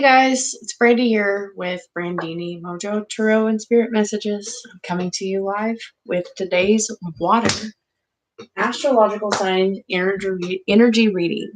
Hey guys, it's Brandy here with Brandini Mojo Tarot and Spirit Messages. I'm coming to you live with today's water astrological sign energy reading.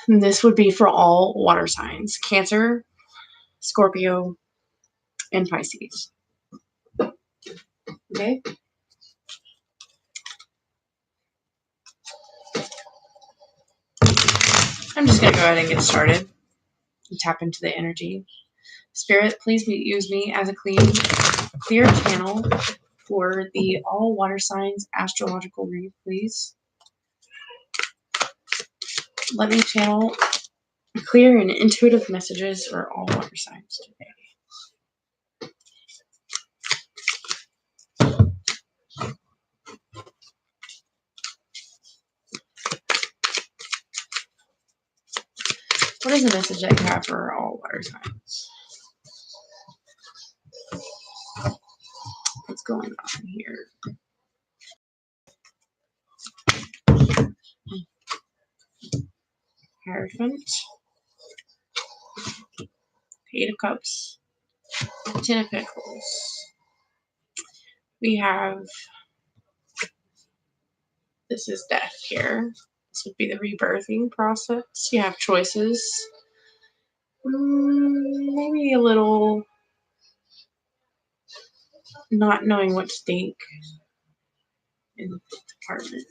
And this would be for all water signs: Cancer, Scorpio, and Pisces. Okay? I'm just going to go ahead and get started and tap into the energy. Spirit, please use me as a clear channel for the all water signs astrological read, please. Let me channel clear and intuitive messages for all water signs today. What is the message that you have for all water signs? What's going on here? Hierophant, Eight of Cups, Ten of Pentacles. We have, this is death here. This would be the rebirthing process. You have choices. Maybe a little not knowing what to think in the department.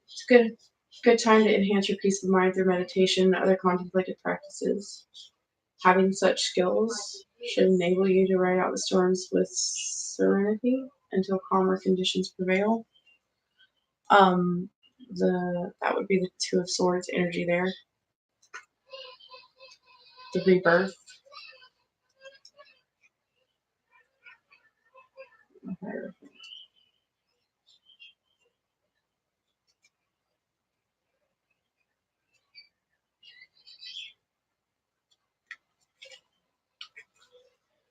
It's a good time to enhance your peace of mind through meditation and other contemplative practices. Having such skills should enable you to ride out the storms with serenity until calmer conditions prevail. That would be the Two of Swords energy there. The rebirth.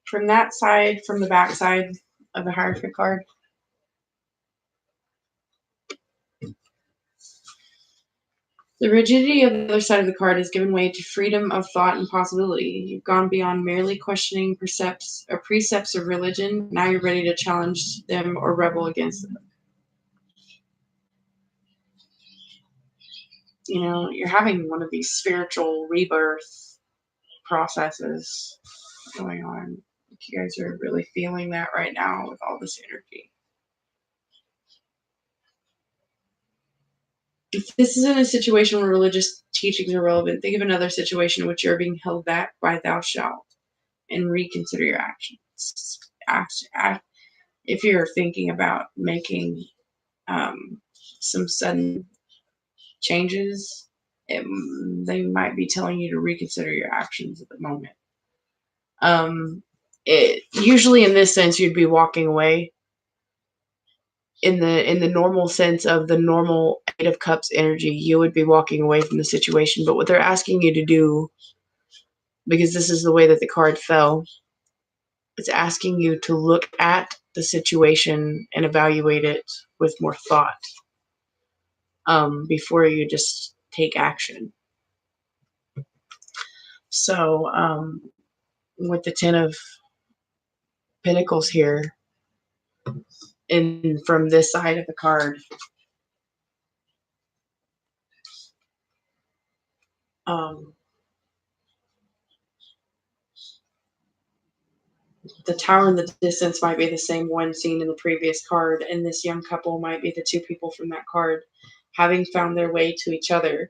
From that side, from the back side of the Hierophant card, the rigidity of the other side of the card has given way to freedom of thought and possibility. You've gone beyond merely questioning precepts of religion. Now you're ready to challenge them or rebel against them. You know, you're having one of these spiritual rebirth processes going on. You guys are really feeling that right now with all this energy. If this isn't a situation where religious teachings are relevant, think of another situation in which you're being held back by thou shalt and reconsider your actions. If you're thinking about making some sudden changes, they might be telling you to reconsider your actions at the moment. Usually in this sense, you'd be walking away. In the normal sense of the normal Eight of Cups energy, you would be walking away from the situation. But what they're asking you to do, because this is the way that the card fell, it's asking you to look at the situation and evaluate it with more thought before you just take action. So with the Ten of Pentacles here, and from this side of the card, the Tower in the distance might be the same one seen in the previous card, and this young couple might be the two people from that card having found their way to each other.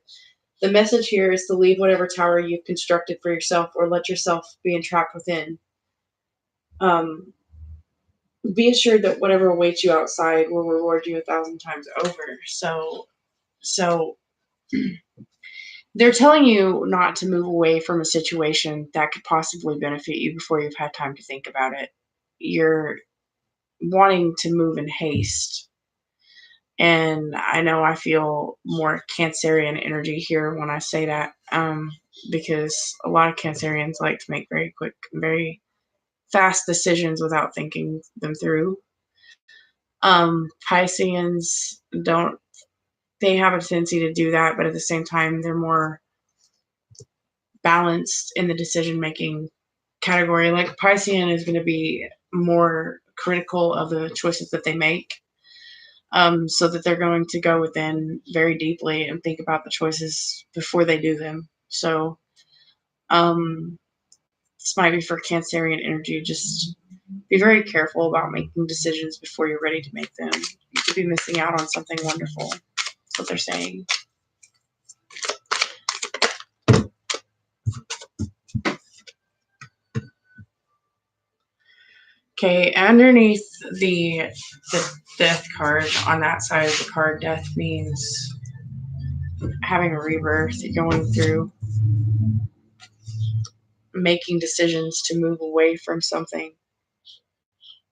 The message here is to leave whatever tower you've constructed for yourself or let yourself be entrapped within. Be assured that whatever awaits you outside will reward you 1,000 times over. So they're telling you not to move away from a situation that could possibly benefit you before you've had time to think about it. You're wanting to move in haste, And I know I feel more Cancerian energy here when I say that, because a lot of Cancerians like to make very quick, very fast decisions without thinking them through. Pisceans don't, they have a tendency to do that, but at the same time, they're more balanced in the decision making category. Like Piscean is going to be more critical of the choices that they make, so that they're going to go within very deeply and think about the choices before they do them. So um, this might be for Cancerian energy. Just be very careful about making decisions before you're ready to make them. You could be missing out on something wonderful. That's what they're saying. Okay, underneath the death card on that side of the card, death means having a rebirth, going through making decisions to move away from something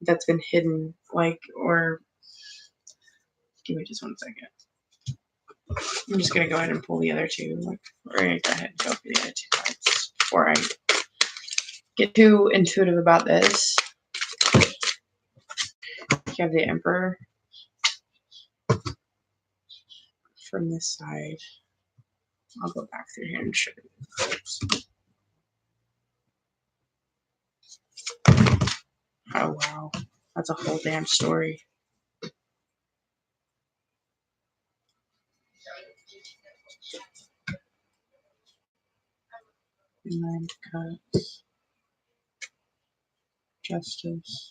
that's been hidden, like, or give me just 1 second. I'm just gonna go ahead and pull the other two. Like, we're gonna go ahead and go for the other two cards before I get too intuitive about this. You have the Emperor from this side. I'll go back through here and show you the cards. Oh wow, that's a whole damn story. Nine of Cups, Justice,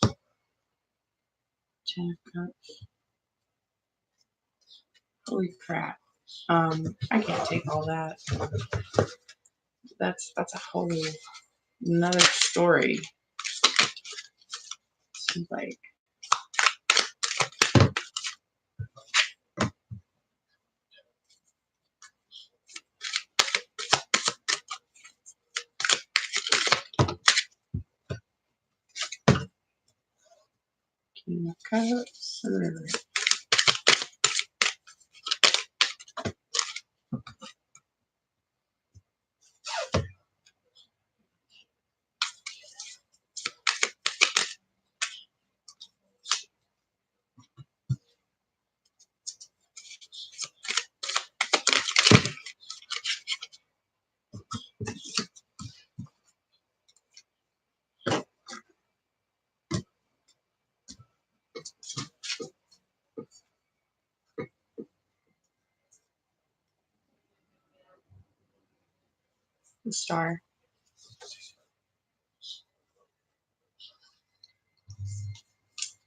Ten of Cups. Holy crap! I can't take all that. That's a whole another story. Seems like. King of Cups. The Star.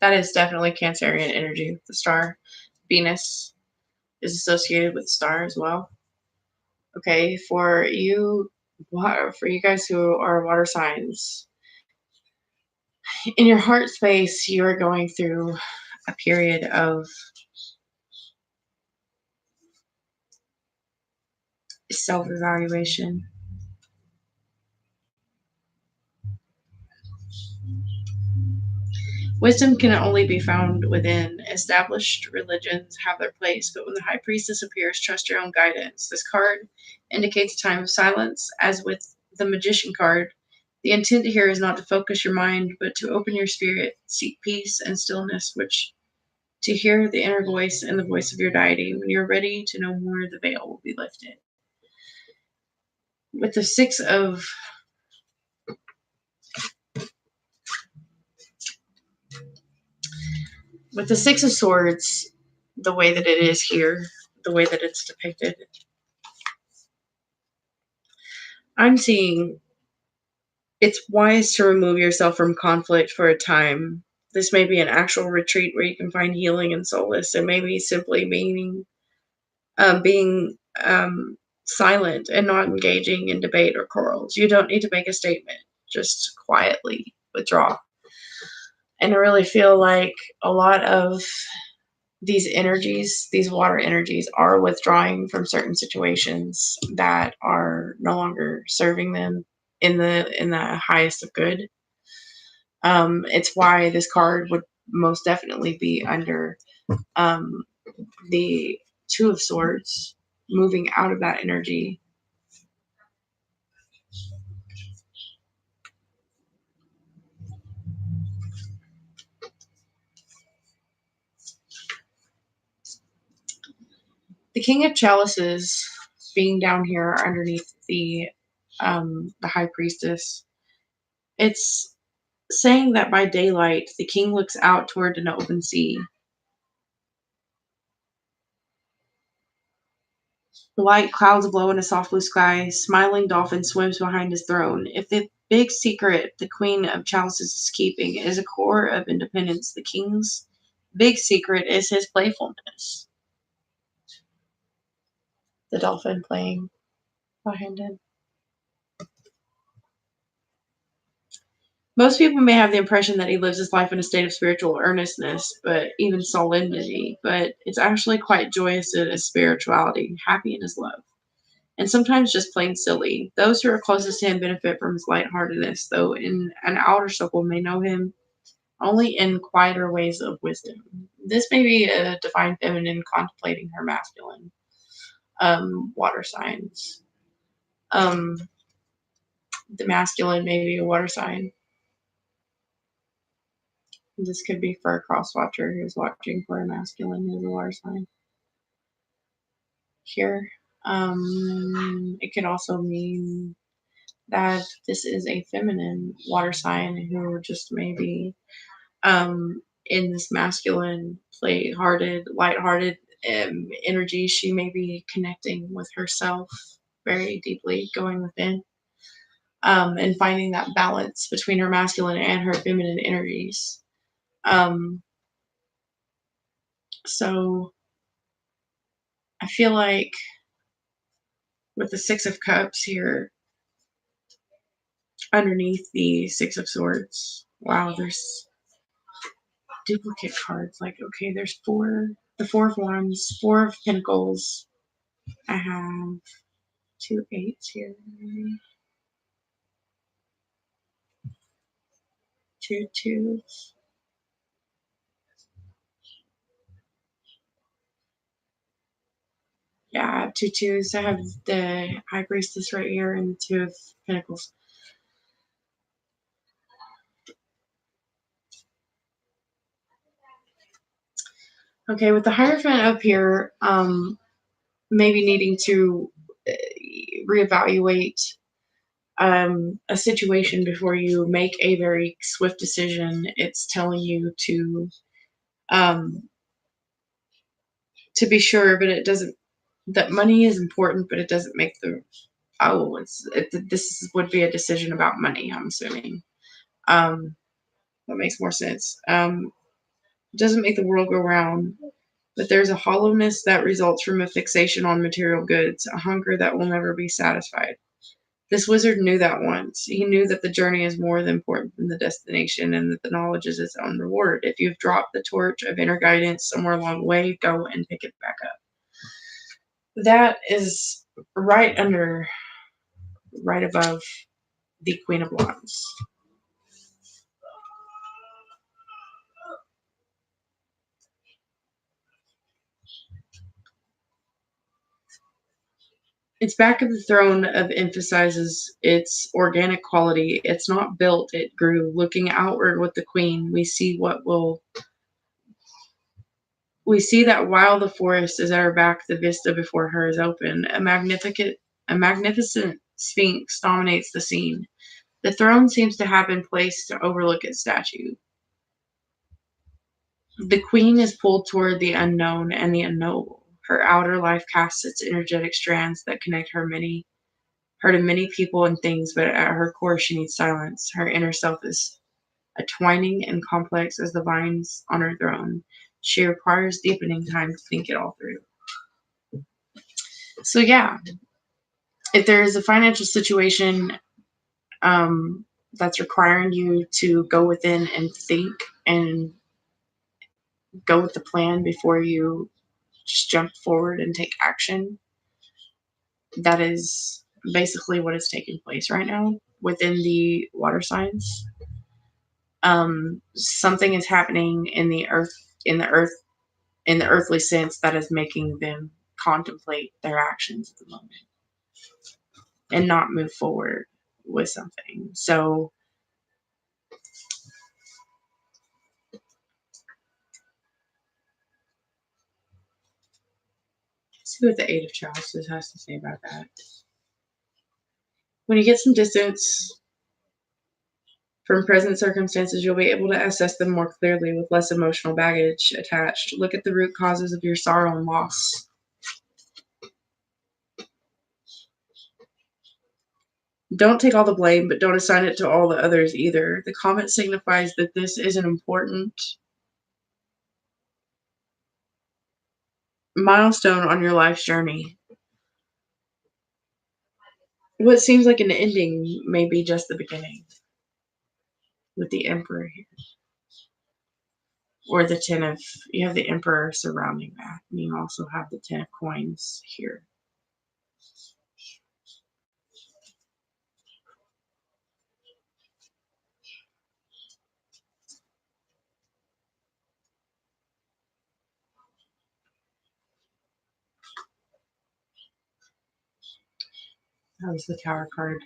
That is definitely Cancerian energy. The Star. Venus is associated with the Star as well. Okay, for you guys who are water signs, in your heart space, you are going through a period of self-evaluation. Wisdom can only be found within. Established religions have their place, but when the high priestess appears, trust your own guidance. This card indicates a time of silence, as with the magician card. The intent here is not to focus your mind, but to open your spirit, seek peace and stillness, which to hear the inner voice and the voice of your deity. When you're ready to know more, the veil will be lifted. With the Six of Swords, the way that it is here, the way that it's depicted, I'm seeing it's wise to remove yourself from conflict for a time. This may be an actual retreat where you can find healing and solace, and maybe simply being silent and not engaging in debate or quarrels. You don't need to make a statement. Just quietly withdraw. And I really feel like a lot of these energies, these water energies, are withdrawing from certain situations that are no longer serving them in the highest of good. It's why this card would most definitely be under the Two of Swords, moving out of that energy. The King of Chalices being down here underneath the High Priestess. It's saying that by daylight, the king looks out toward an open sea. Light clouds glow in a soft blue sky. Smiling dolphin swims behind his throne. If the big secret the Queen of Chalices is keeping is a core of independence, the king's big secret is his playfulness. The dolphin playing behind him. Most people may have the impression that he lives his life in a state of spiritual earnestness, but even solemnity, but it's actually quite joyous in his spirituality, happy in his love, and sometimes just plain silly. Those who are closest to him benefit from his lightheartedness, though in an outer circle may know him only in quieter ways of wisdom. This may be a divine feminine contemplating her masculine water signs. Um, the masculine may be a water sign. This could be for a cross watcher who's watching for a masculine who's a water sign. Here, it could also mean that this is a feminine water sign who just maybe in this masculine, play-hearted, light-hearted energy. She may be connecting with herself very deeply, going within, and finding that balance between her masculine and her feminine energies. So I feel like with the Six of Cups here underneath the Six of Swords, wow, there's duplicate cards. Like, okay, there's the Four of Wands, Four of Pentacles. I have 2 8s here. 2 2s. Yeah, I have 2 2s. I have the High Priestess right here and the Two of Pentacles. Okay, with the Hierophant up here, maybe needing to reevaluate a situation before you make a very swift decision. It's telling you to be sure, but it doesn't. That money is important, but it doesn't make the this would be a decision about money. I'm assuming that makes more sense. It doesn't make the world go round, but there's a hollowness that results from a fixation on material goods, a hunger that will never be satisfied. This wizard knew that once. He knew that the journey is more important than the destination and that the knowledge is its own reward. If you've dropped the torch of inner guidance somewhere along the way, go and pick it back up. That is right above the Queen of Wands. Its back of the throne of emphasizes its organic quality. It's not built, it grew. Looking outward with the queen, we see that while the forest is at her back, the vista before her is open. A magnificent sphinx dominates the scene. The throne seems to have been placed to overlook its statue. The queen is pulled toward the unknown and the unknowable. Her outer life casts its energetic strands that connect her to many people and things, but at her core she needs silence. Her inner self is atwining and complex as the vines on her throne. She requires deepening time to think it all through. So yeah, if there is a financial situation that's requiring you to go within and think and go with the plan before you just jump forward and take action, that is basically what is taking place right now within the water signs. Something is happening in the earth in the earthly sense that is making them contemplate their actions at the moment and not move forward with something. So let's see what the Eight of Chalices has to say about that. When you get some distance from present circumstances, you'll be able to assess them more clearly with less emotional baggage attached. Look at the root causes of your sorrow and loss. Don't take all the blame, but don't assign it to all the others either. The comment signifies that this is an important milestone on your life's journey. What seems like an ending may be just the beginning with the Emperor here. Or the you have the Emperor surrounding that. And you also have the 10 of coins here. That was the Tower card.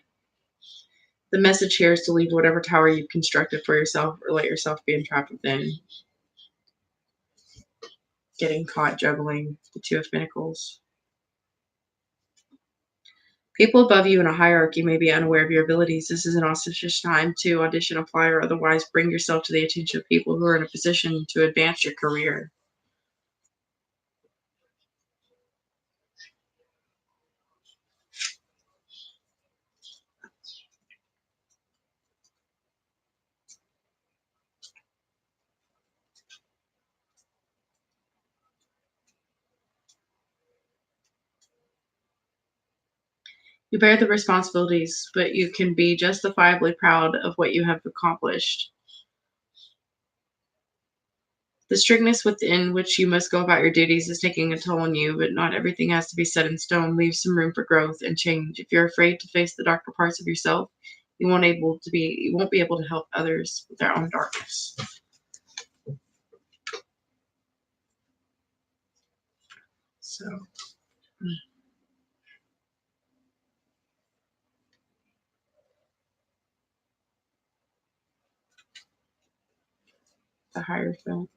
The message here is to leave whatever tower you've constructed for yourself or let yourself be entrapped within. Getting caught juggling the Two of Pentacles. People above you in a hierarchy may be unaware of your abilities. This is an auspicious time to audition, apply, or otherwise bring yourself to the attention of people who are in a position to advance your career. You bear the responsibilities, but you can be justifiably proud of what you have accomplished. The strictness within which you must go about your duties is taking a toll on you, but not everything has to be set in stone. Leave some room for growth and change. If you're afraid to face the darker parts of yourself, you won't be able to help others with their own darkness. So the Hierophant,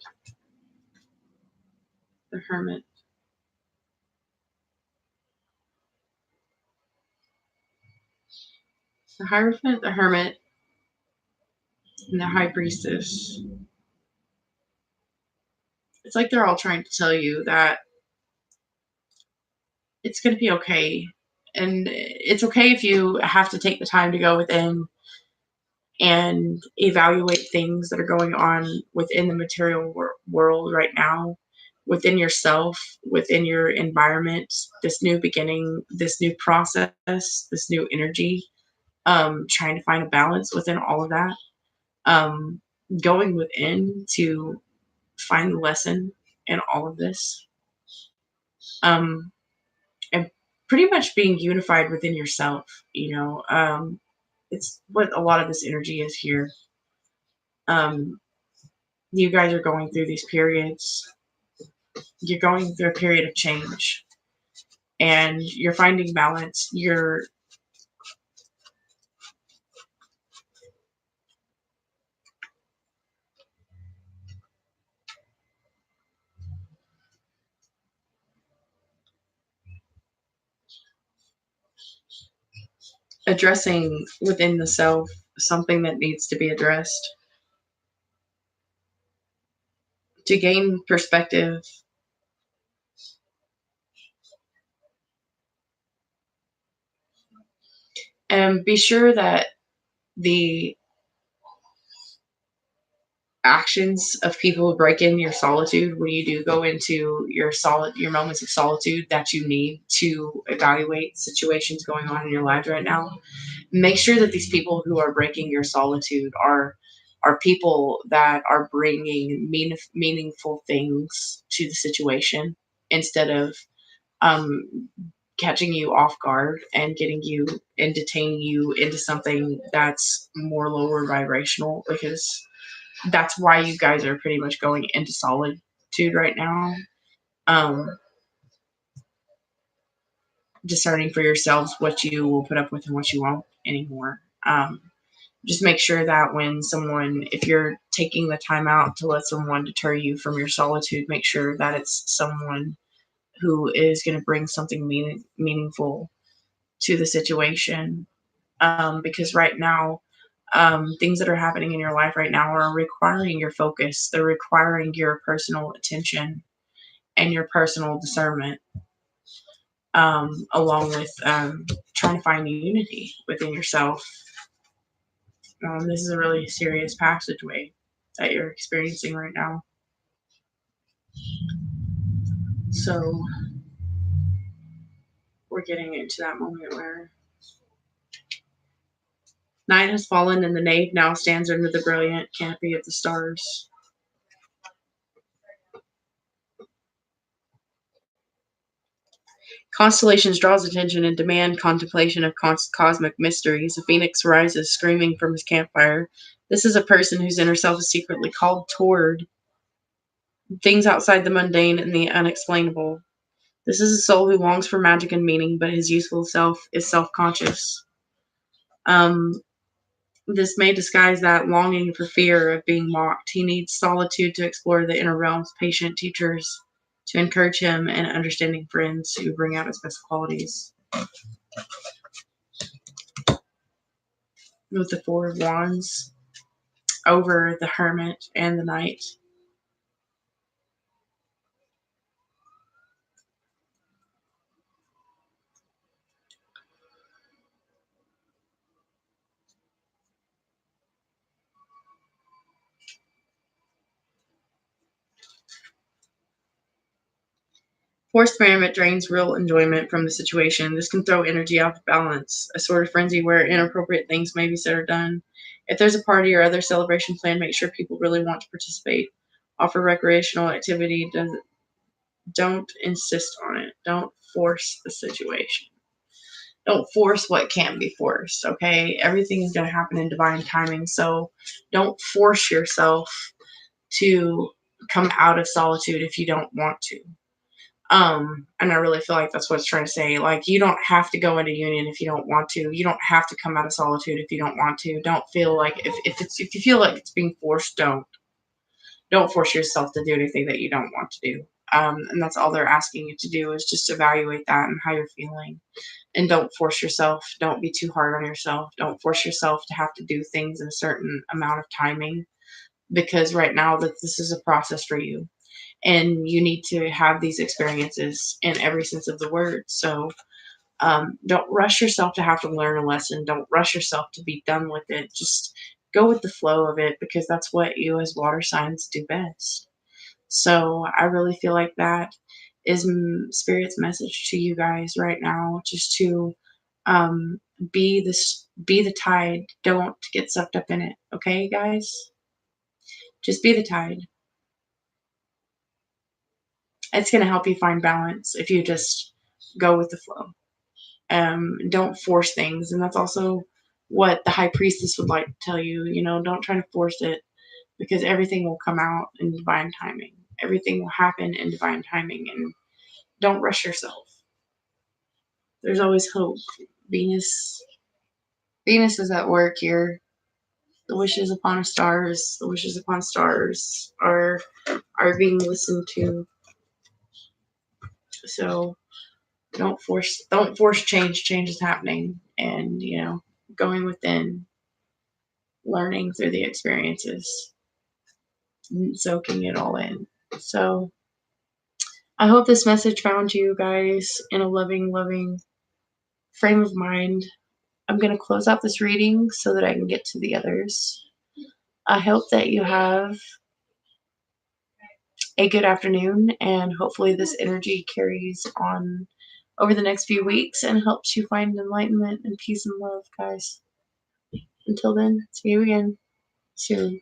the Hermit. The Hierophant, the Hermit, and the High Priestess. It's like they're all trying to tell you that it's going to be okay. And it's okay if you have to take the time to go within and evaluate things that are going on within the material world right now, within yourself, within your environment, this new beginning, this new process, this new energy, trying to find a balance within all of that, going within to find the lesson in all of this, and pretty much being unified within yourself, it's what a lot of this energy is here. You guys are going through these periods. You're going through a period of change and you're finding balance. You're addressing within the self something that needs to be addressed to gain perspective. And be sure that the actions of people who break in your solitude when you do go into your moments of solitude that you need to evaluate situations going on in your lives right now, make sure that these people who are breaking your solitude are people that are bringing meaningful things to the situation instead of um, catching you off guard and getting you and detaining you into something that's more lower vibrational, because that's why you guys are pretty much going into solitude right now, Discerning for yourselves what you will put up with and what you won't anymore. Just make sure that if you're taking the time out to let someone deter you from your solitude, make sure that it's someone who is going to bring something meaningful to the situation. Because right now, things that are happening in your life right now are requiring your focus. They're requiring your personal attention and your personal discernment, along with trying to find unity within yourself. This is a really serious passageway that you're experiencing right now. So we're getting into that moment where night has fallen and the nave now stands under the brilliant canopy of the stars. Constellations draws attention and demand contemplation of cosmic mysteries. A phoenix rises screaming from his campfire. This is a person whose inner self is secretly called toward things outside the mundane and the unexplainable. This is a soul who longs for magic and meaning, but his youthful self is self-conscious. This may disguise that longing for fear of being mocked. He needs solitude to explore the inner realms, patient teachers to encourage him, and understanding friends who bring out his best qualities. With the Four of Wands over the Hermit and the Knight. Forced merriment drains real enjoyment from the situation. This can throw energy out of balance, a sort of frenzy where inappropriate things may be said or done. If there's a party or other celebration planned, make sure people really want to participate. Offer recreational activity. Don't insist on it. Don't force the situation. Don't force what can't be forced, okay? Everything is going to happen in divine timing, so don't force yourself to come out of solitude if you don't want to. And I really feel like that's what it's trying to say. Like, you don't have to go into union if you don't want to. You don't have to come out of solitude if you don't want to. Don't feel like if you feel like it's being forced, don't force yourself to do anything that you don't want to do. And that's all they're asking you to do is just evaluate that and how you're feeling. And don't force yourself. Don't be too hard on yourself. Don't force yourself to have to do things in a certain amount of timing, because right now that this is a process for you. And you need to have these experiences in every sense of the word. So don't rush yourself to have to learn a lesson. Don't rush yourself to be done with it. Just go with the flow of it, because that's what you as water signs do best. So I really feel like that is Spirit's message to you guys right now, just to um, be the tide. Don't get sucked up in it. Okay, guys? Just be the tide. It's going to help you find balance if you just go with the flow. Don't force things. And that's also what the high priestess would like to tell you. Don't try to force it, because everything will come out in divine timing. Everything will happen in divine timing, and don't rush yourself. There's always hope. Venus is at work here. The wishes upon stars are being listened to. So don't force change. Change is happening, and going within, learning through the experiences, soaking it all in. So I hope this message found you guys in a loving frame of mind. I'm going to close out this reading so that I can get to the others. I hope that you have a good afternoon, and hopefully this energy carries on over the next few weeks and helps you find enlightenment and peace and love, guys. Until then, see you again soon.